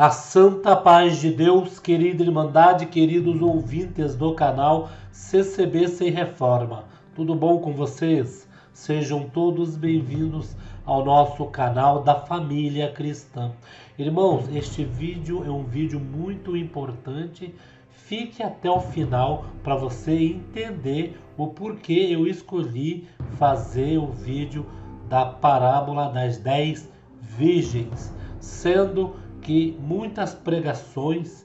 A santa paz de Deus, querida Irmandade, queridos ouvintes do canal CCB Sem Reforma. Tudo bom com vocês? Sejam todos bem-vindos ao nosso canal da família cristã. Irmãos, este vídeo é um vídeo muito importante. Fique até o final para você entender o porquê eu escolhi fazer o vídeo da parábola das 10 virgens, sendo que muitas pregações,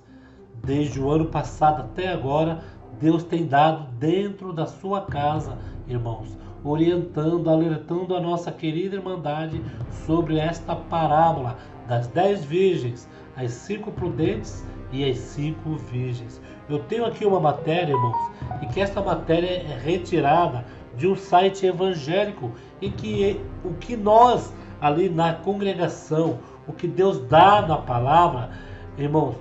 desde o ano passado até agora, Deus tem dado dentro da sua casa, irmãos, orientando, alertando a nossa querida Irmandade sobre esta parábola das 10 virgens, as 5 prudentes e as 5 virgens. Eu tenho aqui uma matéria, irmãos, e que esta matéria é retirada de um site evangélico, em que o que nós ali na congregação, o que Deus dá na palavra, irmãos,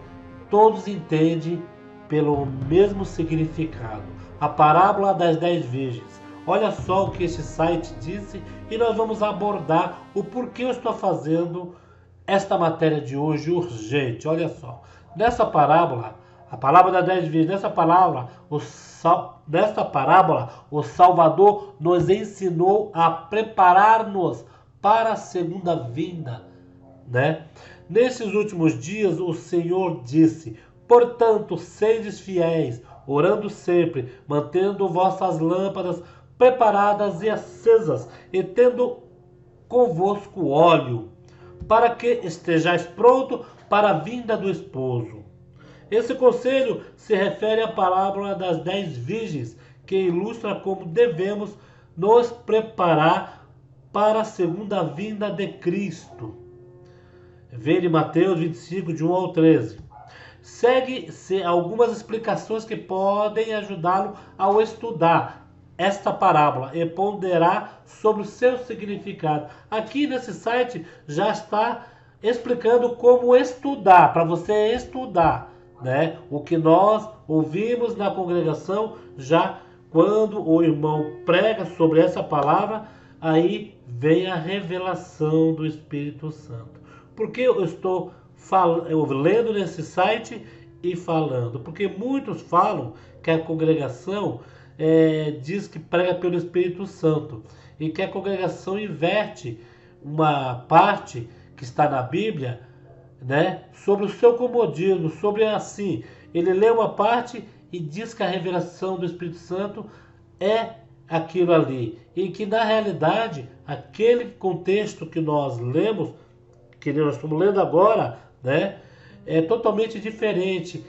todos entendem pelo mesmo significado. A parábola das 10 virgens. Olha só o que este site disse e nós vamos abordar o porquê eu estou fazendo esta matéria de hoje urgente. Olha só, nessa parábola, a palavra das 10 virgens, nessa parábola, o Salvador nos ensinou a preparar-nos para a segunda vinda, né? Nesses últimos dias o Senhor disse: portanto, sedes fiéis, orando sempre, mantendo vossas lâmpadas preparadas e acesas, e tendo convosco óleo, para que estejais pronto para a vinda do esposo. Esse conselho se refere à parábola das 10 virgens, que ilustra como devemos nos preparar para a segunda vinda de Cristo. Veja Mateus 25, de 1 ao 13. Segue-se algumas explicações que podem ajudá-lo ao estudar esta parábola e ponderar sobre o seu significado. Aqui nesse site já está explicando como estudar, para você estudar, né? O que nós ouvimos na congregação, já quando o irmão prega sobre essa palavra, aí vem a revelação do Espírito Santo. Por que eu estou lendo nesse site e falando? Porque muitos falam que a congregação diz que prega pelo Espírito Santo e que a congregação inverte uma parte que está na Bíblia, né, sobre o seu comodismo, sobre assim, ele lê uma parte e diz que a revelação do Espírito Santo é aquilo ali, e que na realidade aquele contexto que nós lemos, que nós estamos lendo agora, né, é totalmente diferente,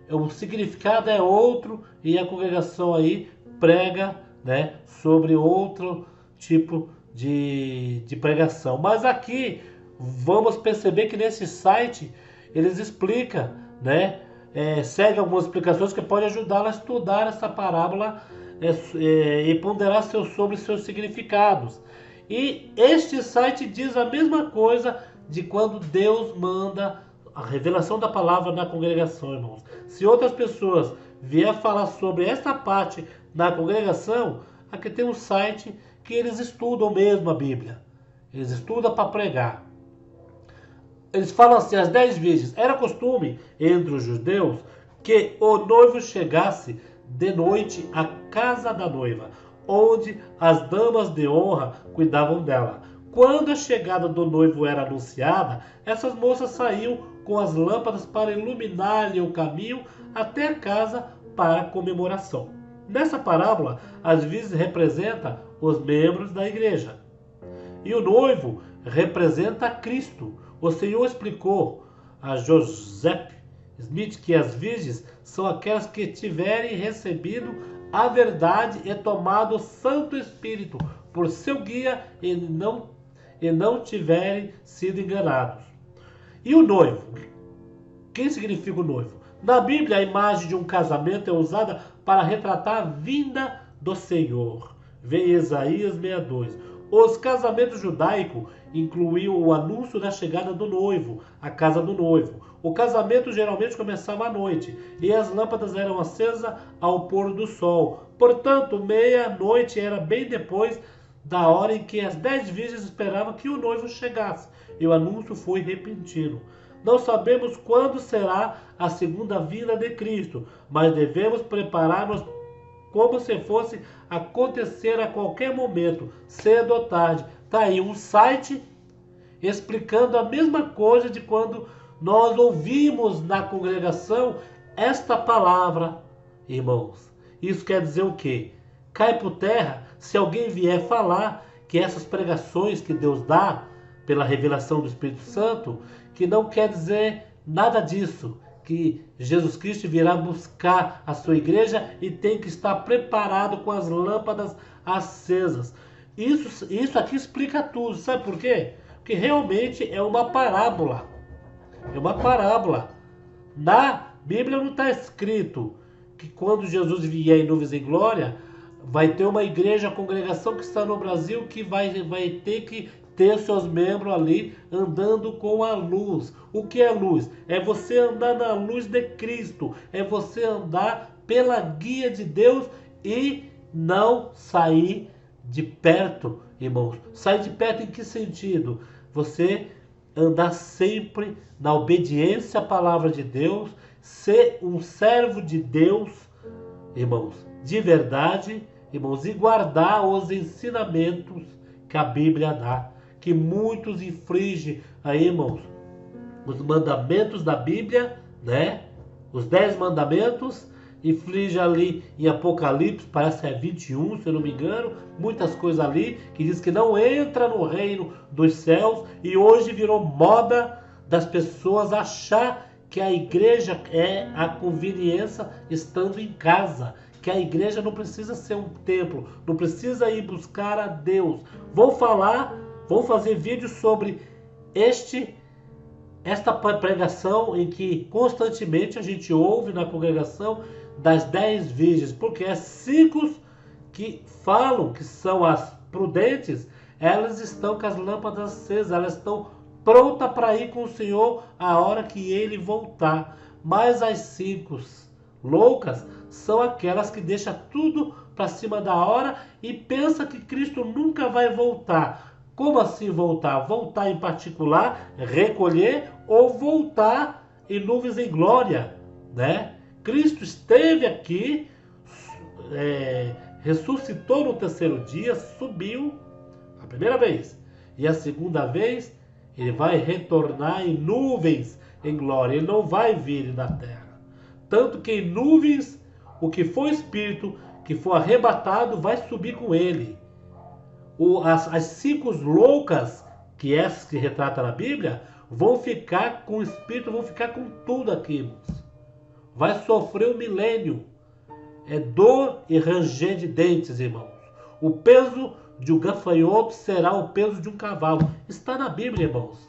o significado é outro, e a congregação aí prega, né, sobre outro tipo de pregação. Mas aqui vamos perceber que nesse site eles explicam, né, segue algumas explicações que podem ajudá-la a estudar essa parábola e ponderar sobre seus significados. E este site diz a mesma coisa de quando Deus manda a revelação da palavra na congregação, irmãos. Se outras pessoas vier falar sobre essa parte na congregação, aqui tem um site que eles estudam mesmo a Bíblia. Eles estudam para pregar. Eles falam assim: as 10 virgens. Era costume entre os judeus que o noivo chegasse de noite à casa da noiva, onde as damas de honra cuidavam dela. Quando a chegada do noivo era anunciada, essas moças saíam com as lâmpadas para iluminar-lhe o caminho até a casa para a comemoração. Nessa parábola, as virgens representam os membros da igreja e o noivo representa Cristo. O Senhor explicou a Joseph Smith que as virgens são aquelas que tiverem recebido a verdade e tomado o Santo Espírito por seu guia e não tiverem sido enganados. E o noivo? Quem significa o noivo? Na Bíblia, a imagem de um casamento é usada para retratar a vinda do Senhor. Vem Isaías 62. Os casamentos judaicos incluíam o anúncio da chegada do noivo, à casa do noivo. O casamento geralmente começava à noite e as lâmpadas eram acesas ao pôr do sol. Portanto, meia-noite era bem depois da hora em que as 10 virgens esperavam que o noivo chegasse. E o anúncio foi repentino. Não sabemos quando será a segunda vinda de Cristo, mas devemos preparar-nos como se fosse acontecer a qualquer momento, cedo ou tarde. Está aí um site explicando a mesma coisa de quando nós ouvimos na congregação esta palavra, irmãos. Isso quer dizer o quê? Cai por terra se alguém vier falar que essas pregações que Deus dá pela revelação do Espírito Santo, que não quer dizer nada disso, que Jesus Cristo virá buscar a sua igreja e tem que estar preparado com as lâmpadas acesas. Isso aqui explica tudo. Sabe por quê? Porque realmente é uma parábola. É uma parábola. Na Bíblia não está escrito que quando Jesus vier em nuvens em glória, vai ter uma igreja, congregação que está no Brasil que vai ter que ter seus membros ali andando com a luz. O que é luz? É você andar na luz de Cristo. É você andar pela guia de Deus e não sair de perto, irmãos. Sair de perto em que sentido? Você andar sempre na obediência à palavra de Deus, ser um servo de Deus, irmãos, de verdade, irmãos, e guardar os ensinamentos que a Bíblia dá, que muitos infringem aí, irmãos, os mandamentos da Bíblia, né? Os 10 mandamentos, inflige ali em Apocalipse, parece que é 21, se eu não me engano, muitas coisas ali, que diz que não entra no reino dos céus, e hoje virou moda das pessoas achar que a igreja é a conveniência estando em casa, que a igreja não precisa ser um templo, não precisa ir buscar a Deus. Vou fazer vídeo sobre esta pregação em que constantemente a gente ouve na congregação das 10 virgens, porque as 5 que falam que são as prudentes, elas estão com as lâmpadas acesas, elas estão prontas para ir com o Senhor a hora que Ele voltar. Mas as 5 loucas são aquelas que deixam tudo para cima da hora e pensam que Cristo nunca vai voltar. Como assim voltar? Voltar em particular, recolher, ou voltar em nuvens em glória, né? Cristo esteve aqui, ressuscitou no terceiro dia, subiu a primeira vez. E a segunda vez, ele vai retornar em nuvens em glória. Ele não vai vir na terra. Tanto que em nuvens, o que for espírito, que for arrebatado, vai subir com ele. As 5 loucas, que essas que retrata na Bíblia, vão ficar com o espírito, vão ficar com tudo aqui, irmãos. Vai sofrer um milênio. É dor e ranger de dentes, irmãos. O peso de um gafanhoto será o peso de um cavalo. Está na Bíblia, irmãos.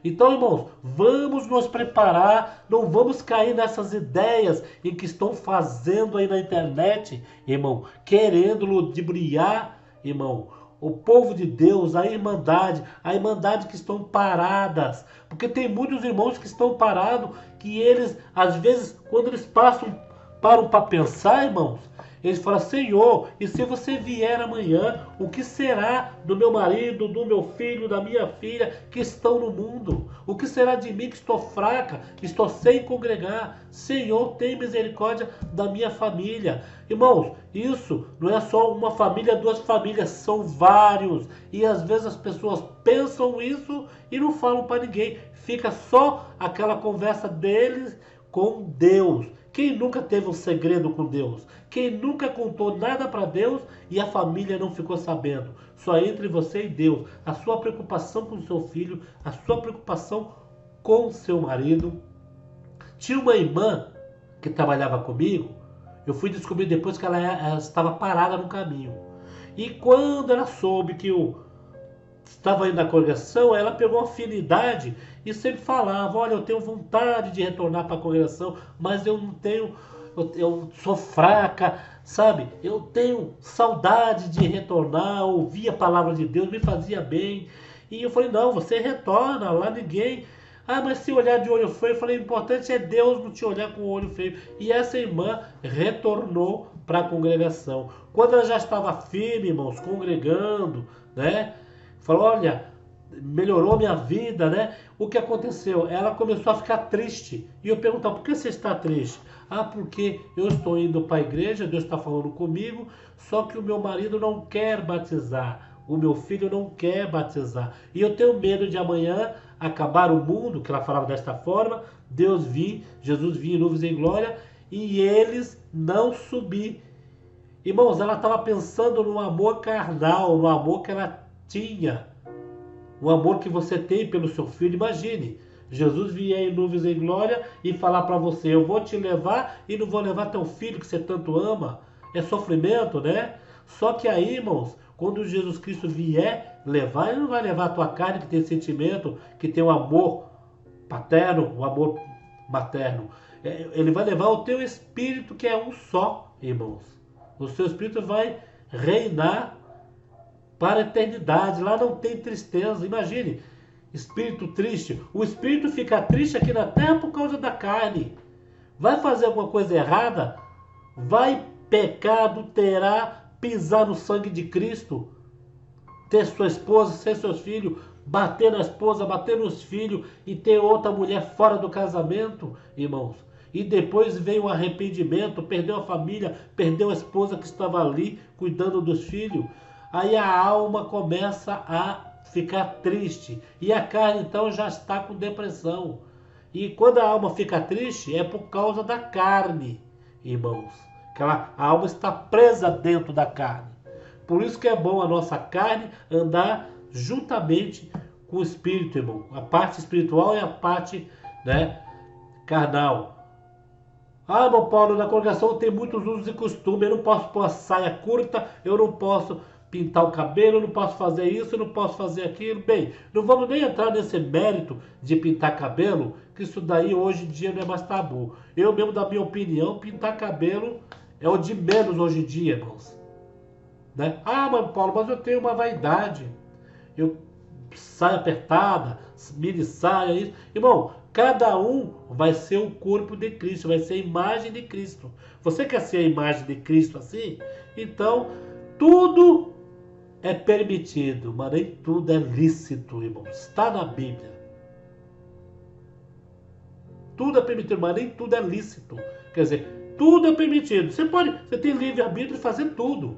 Então, irmãos, vamos nos preparar, não vamos cair nessas ideias em que estão fazendo aí na internet, irmão, querendo ludibriar, irmão, o povo de Deus, a irmandade que estão paradas. Porque tem muitos irmãos que estão parados, que eles, às vezes, quando eles param para pensar, irmãos, eles falam: Senhor, e se você vier amanhã, o que será do meu marido, do meu filho, da minha filha que estão no mundo? O que será de mim que estou fraca, que estou sem congregar? Senhor, tem misericórdia da minha família. Irmãos, isso não é só uma família, 2 famílias, são vários. E às vezes as pessoas pensam isso e não falam para ninguém. Fica só aquela conversa deles com Deus. Quem nunca teve um segredo com Deus? Quem nunca contou nada para Deus e a família não ficou sabendo? Só entre você e Deus. A sua preocupação com o seu filho, a sua preocupação com o seu marido. Tinha uma irmã que trabalhava comigo. Eu fui descobrir depois que ela estava parada no caminho. E quando ela soube que eu estava indo na congregação, ela pegou uma afinidade e sempre falava: olha, eu tenho vontade de retornar para a congregação, mas eu não tenho, eu sou fraca, sabe? Eu tenho saudade de retornar, ouvir a palavra de Deus, me fazia bem. E eu falei: não, você retorna, lá ninguém... Ah, mas se olhar de olho feio, eu falei: o importante é Deus não te olhar com o olho feio. E essa irmã retornou para a congregação. Quando ela já estava firme, irmãos, congregando, né? Falou: olha, melhorou minha vida, né? O que aconteceu? Ela começou a ficar triste. E eu perguntava, por que você está triste? Ah, porque eu estou indo para a igreja, Deus está falando comigo, só que o meu marido não quer batizar. O meu filho não quer batizar. E eu tenho medo de amanhã acabar o mundo, que ela falava desta forma, Jesus vir em nuvens em glória, e eles não subir. Irmãos, ela estava pensando no amor carnal, no amor que ela tinha. O amor que você tem pelo seu filho. Imagine, Jesus vier em nuvens em glória e falar para você, eu vou te levar e não vou levar teu filho que você tanto ama. É sofrimento, né? Só que aí, irmãos, quando Jesus Cristo vier levar, ele não vai levar a tua carne que tem sentimento, que tem o amor paterno, o amor materno. Ele vai levar o teu espírito que é um só, irmãos. O seu espírito vai reinar para a eternidade. Lá não tem tristeza. Imagine, espírito triste. O espírito fica triste aqui na terra por causa da carne. Vai fazer alguma coisa errada? Vai pecar, adulterar, pisar no sangue de Cristo? Ter sua esposa, ser seus filhos, bater na esposa, bater nos filhos e ter outra mulher fora do casamento, irmãos? E depois vem o arrependimento, perdeu a família, perdeu a esposa que estava ali cuidando dos filhos. Aí a alma começa a ficar triste. E a carne então já está com depressão. E quando a alma fica triste é por causa da carne, irmãos. A alma está presa dentro da carne. Por isso que é bom a nossa carne andar juntamente com o espírito, irmão. A parte espiritual e a parte, né, carnal. Ah, irmão Paulo, na congregação tem muitos usos e costumes. Eu não posso pôr a saia curta, eu não posso pintar o cabelo, eu não posso fazer isso, eu não posso fazer aquilo. Bem, não vamos nem entrar nesse mérito de pintar cabelo, que isso daí hoje em dia não é mais tabu. Eu mesmo, da minha opinião, pintar cabelo é o de menos hoje em dia, irmãos. Né? Ah, mas Paulo, mas eu tenho uma vaidade. Eu saia apertada, mini saia, isso. Irmão, cada um vai ser o corpo de Cristo, vai ser a imagem de Cristo. Você quer ser a imagem de Cristo assim? Então, tudo é permitido, mas nem tudo é lícito, irmão. Está na Bíblia. Tudo é permitido, mas nem tudo é lícito. Quer dizer, tudo é permitido. Você tem livre-arbítrio de fazer tudo.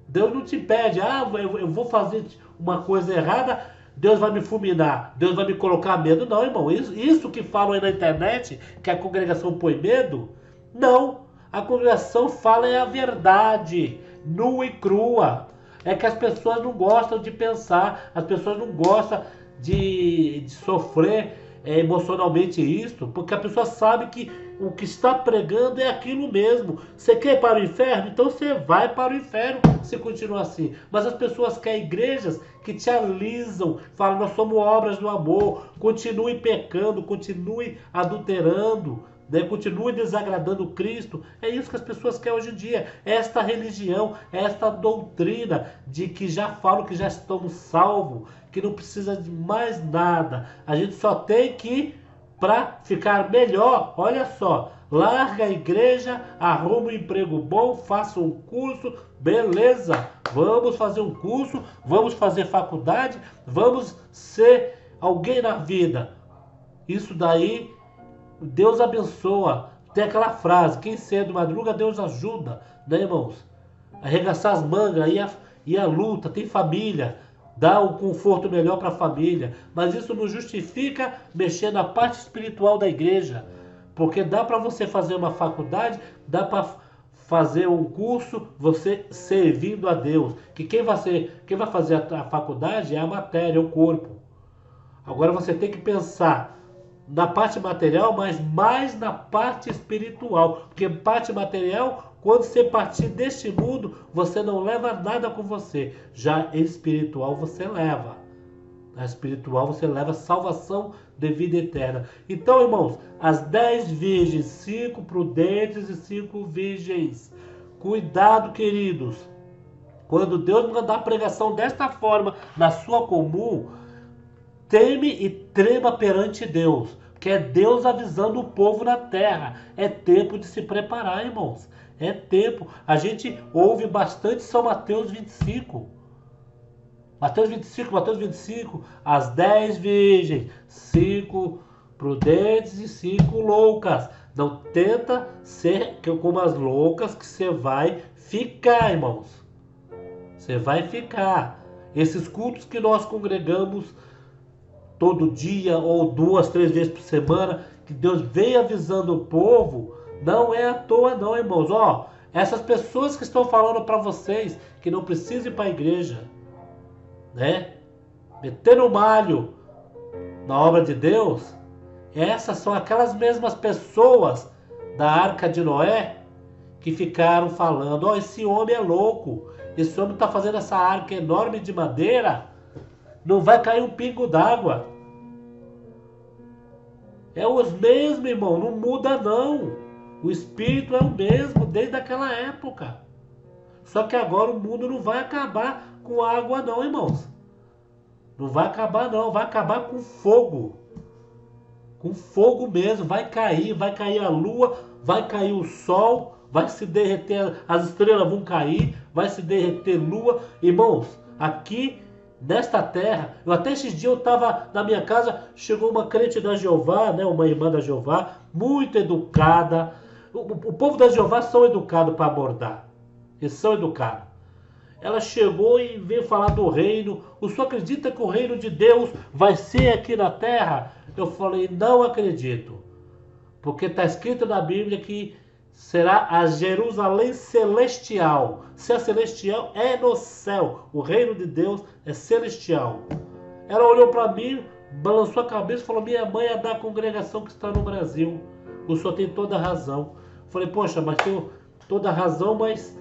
Deus não te impede, eu vou fazer uma coisa errada, Deus vai me fulminar, Deus vai me colocar medo. Não, irmão, isso que falam aí na internet, que a congregação põe medo, não. A congregação fala é a verdade, nua e crua. É que as pessoas não gostam de pensar, as pessoas não gostam de sofrer emocionalmente isso, porque a pessoa sabe que o que está pregando é aquilo mesmo. Você quer ir para o inferno? Então você vai para o inferno se continuar assim. Mas as pessoas querem igrejas que te alisam, falam, nós somos obras do amor, continue pecando, continue adulterando, né? Continue desagradando Cristo. É isso que as pessoas querem hoje em dia. Esta religião, esta doutrina de que já falam que já estamos salvos, que não precisa de mais nada. A gente só tem que, para ficar melhor, olha só, larga a igreja, arruma um emprego bom, faça um curso, beleza, vamos fazer um curso, vamos fazer faculdade, vamos ser alguém na vida. Isso daí, Deus abençoa. Tem aquela frase, quem cedo madruga, Deus ajuda, né, irmãos? Arregaçar as mangas, ir à luta, tem família, dá um conforto melhor para a família, mas isso não justifica mexer na parte espiritual da igreja, porque dá para você fazer uma faculdade, dá para fazer um curso, você servindo a Deus, que quem vai fazer a faculdade é a matéria, o corpo. Agora você tem que pensar na parte material, mas mais na parte espiritual, porque parte material, quando você partir deste mundo, você não leva nada com você. Já espiritual você leva. Na espiritual você leva salvação de vida eterna. Então, irmãos, as 10 virgens, 5 prudentes e 5 virgens. Cuidado, queridos. Quando Deus mandar a pregação desta forma na sua comum, teme e trema perante Deus. Que é Deus avisando o povo na terra. É tempo de se preparar, irmãos. É tempo. A gente ouve bastante São Mateus 25. Mateus 25, as 10 virgens, 5 prudentes e 5 loucas. Não tenta ser como as loucas que você vai ficar, irmãos. Você vai ficar. Esses cultos que nós congregamos todo dia ou 2, 3 vezes por semana, que Deus vem avisando o povo, não é à toa não, irmãos. Ó, essas pessoas que estão falando para vocês que não precisam ir para a igreja, né? Metendo malho na obra de Deus, essas são aquelas mesmas pessoas da Arca de Noé que ficaram falando, ó, esse homem é louco, esse homem está fazendo essa arca enorme de madeira, não vai cair um pingo d'água. É os mesmos, irmão, não muda não. O espírito é o mesmo desde aquela época. Só que agora o mundo não vai acabar com água não, irmãos. Não vai acabar não, vai acabar com fogo. Com fogo mesmo, vai cair a lua, vai cair o sol, vai se derreter, as estrelas vão cair, vai se derreter lua. Irmãos, aqui nesta terra, esses dias eu estava na minha casa, chegou uma crente da Jeová, né, uma irmã da Jeová, muito educada. O povo da Jeová são educados para abordar, eles são educados. Ela chegou e veio falar do reino. O senhor acredita que o reino de Deus vai ser aqui na terra? Eu falei, não acredito. Porque está escrito na Bíblia que será a Jerusalém celestial. Se é celestial, é no céu. O reino de Deus é celestial. Ela olhou para mim, balançou a cabeça e falou, minha mãe é da congregação que está no Brasil. O senhor tem toda a razão. Eu falei, poxa, mas tenho toda a razão, mas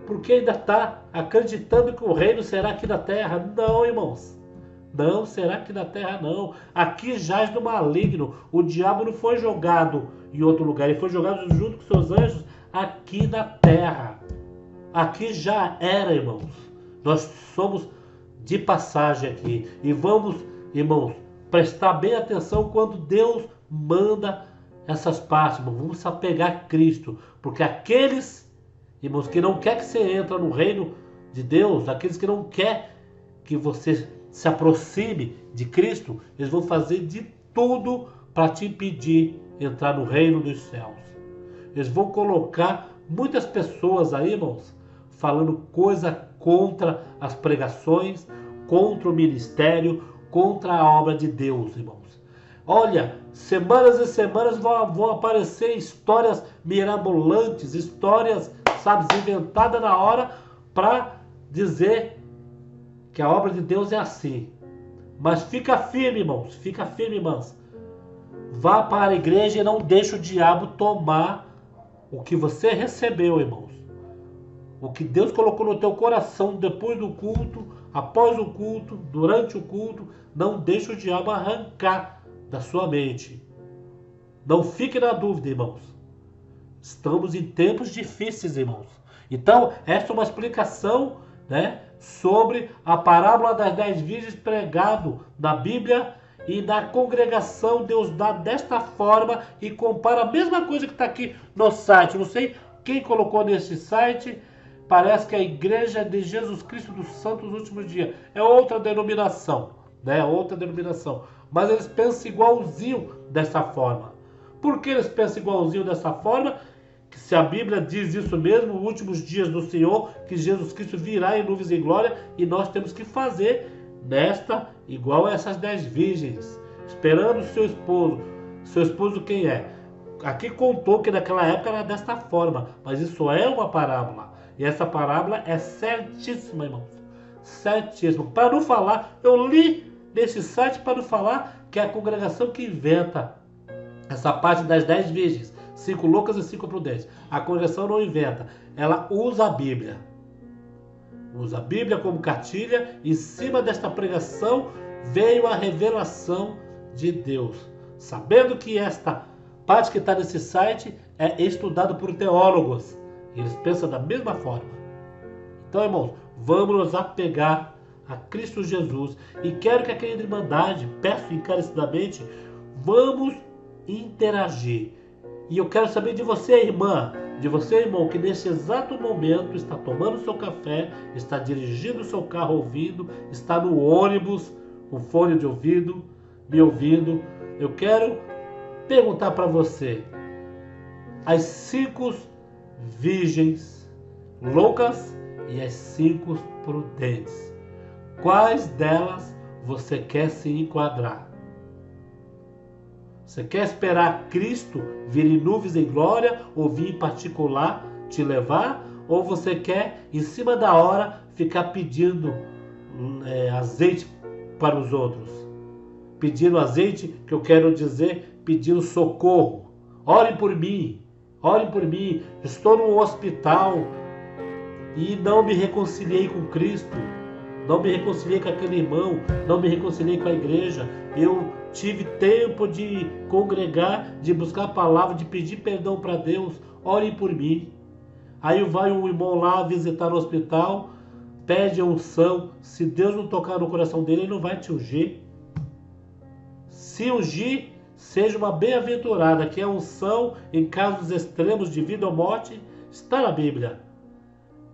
por que ainda está acreditando que o reino será aqui na terra? Não, irmãos. Não será aqui na terra, não. Aqui jaz do maligno. O diabo não foi jogado em outro lugar. Ele foi jogado junto com seus anjos aqui na terra. Aqui já era, irmãos. Nós somos de passagem aqui. E vamos, irmãos, prestar bem atenção quando Deus manda essas partes. Irmãos. Vamos se apegar a Cristo. Porque aqueles, irmãos, que não quer que você entre no reino de Deus, aqueles que não quer que você se aproxime de Cristo, eles vão fazer de tudo para te impedir entrar no reino dos céus. Eles vão colocar muitas pessoas aí, irmãos, falando coisa contra as pregações, contra o ministério, contra a obra de Deus, irmãos. Olha, semanas e semanas vão aparecer histórias mirabolantes, histórias, sabe, inventadas na hora para dizer que a obra de Deus é assim. Mas fica firme, irmãos. Fica firme, irmãs. Vá para a igreja e não deixe o diabo tomar o que você recebeu, irmãos. O que Deus colocou no teu coração depois do culto, após o culto, durante o culto. Não deixe o diabo arrancar da sua mente. Não fique na dúvida, irmãos. Estamos em tempos difíceis, irmãos. Então, esta é uma explicação, né, sobre a parábola das 10 virgens pregado na Bíblia e na congregação. Deus dá desta forma e compara a mesma coisa que está aqui no site. Não sei quem colocou nesse site, parece que é a Igreja de Jesus Cristo dos Santos dos Últimos Dias. É outra denominação, né? Outra denominação. Mas eles pensam igualzinho dessa forma. Por que eles pensam igualzinho dessa forma? Que se a Bíblia diz isso mesmo, os últimos dias do Senhor, que Jesus Cristo virá em nuvens em glória, e nós temos que fazer nesta, igual a essas 10 virgens, esperando o seu esposo. Seu esposo quem é? Aqui contou que naquela época era desta forma, mas isso é uma parábola. E essa parábola é certíssima, irmãos. Certíssima. Para não falar, eu li nesse site para não falar que é a congregação que inventa essa parte das 10 virgens. 5 loucas e 5 prudentes. A congregação não inventa. Ela usa a Bíblia. Usa a Bíblia como cartilha. Em cima desta pregação veio a revelação de Deus. Sabendo que esta parte que está nesse site é estudada por teólogos. Eles pensam da mesma forma. Então, irmãos, vamos nos apegar a Cristo Jesus. E quero que a querida Irmandade, peço encarecidamente, vamos interagir. E eu quero saber de você, irmã. de você, irmão, que neste exato momento está tomando seu café, está dirigindo o seu carro ouvindo, está no ônibus com fone de ouvido, me ouvindo. Eu quero perguntar para você: as 5 virgens loucas e as 5 prudentes, quais delas você quer se enquadrar? Você quer esperar Cristo vir em nuvens em glória ou vir em particular te levar? Ou você quer, em cima da hora, ficar pedindo azeite para os outros? Pedindo azeite, que eu quero dizer, pedindo socorro. Orem por mim, estou no hospital e não me reconciliei com Cristo. Não me reconciliei com aquele irmão, não me reconciliei com a igreja. Eu tive tempo de congregar, de buscar a palavra, de pedir perdão para Deus. Orem por mim. Aí vai um irmão lá visitar no hospital, pede a unção. Se Deus não tocar no coração dele, ele não vai te ungir. Se ungir, seja uma bem-aventurada, que a unção em casos extremos de vida ou morte, está na Bíblia.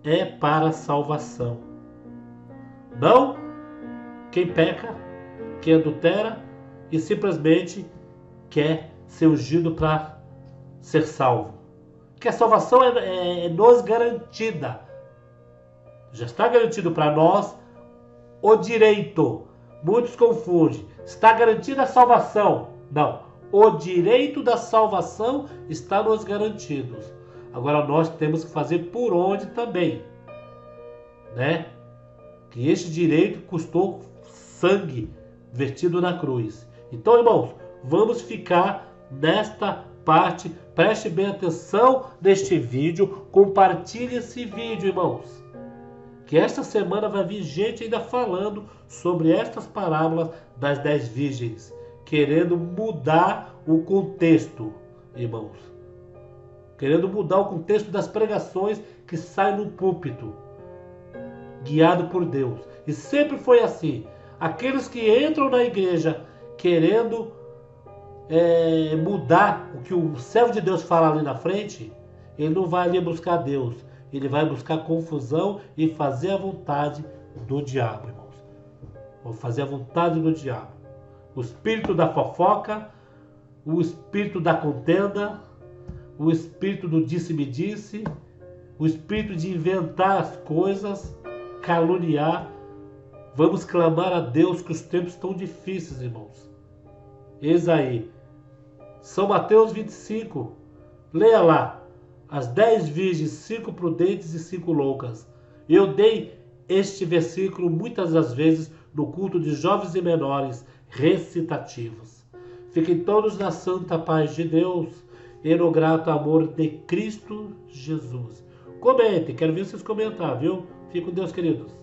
É para salvação. Não quem peca, quem adultera e simplesmente quer ser ungido para ser salvo. Que a salvação é nos garantida. Já está garantido para nós o direito. Muitos confundem. Está garantida a salvação. Não. O direito da salvação está nos garantidos. Agora nós temos que fazer por onde também, né? Que este direito custou sangue vertido na cruz. Então, irmãos, vamos ficar nesta parte. Preste bem atenção neste vídeo. Compartilhe esse vídeo, irmãos. Que esta semana vai vir gente ainda falando sobre estas parábolas das 10 virgens, querendo mudar o contexto, irmãos. Querendo mudar o contexto das pregações que saem no púlpito, guiado por Deus. E sempre foi assim. Aqueles que entram na igreja querendo mudar o que o servo de Deus fala ali na frente, ele não vai ali buscar Deus. Ele vai buscar confusão e fazer a vontade do diabo, irmãos. Vou fazer a vontade do diabo. O espírito da fofoca, o espírito da contenda, o espírito do disse-me-disse, o espírito de inventar as coisas, caluniar. Vamos clamar a Deus, que os tempos estão difíceis, irmãos. Eis aí, São Mateus 25, leia lá, as 10 virgens, 5 prudentes e 5 loucas. Eu dei este versículo muitas das vezes no culto de jovens e menores recitativos. Fiquem todos na santa paz de Deus e no grato amor de Cristo Jesus. Comentem, quero ver vocês comentar, viu? Fique com Deus, queridos.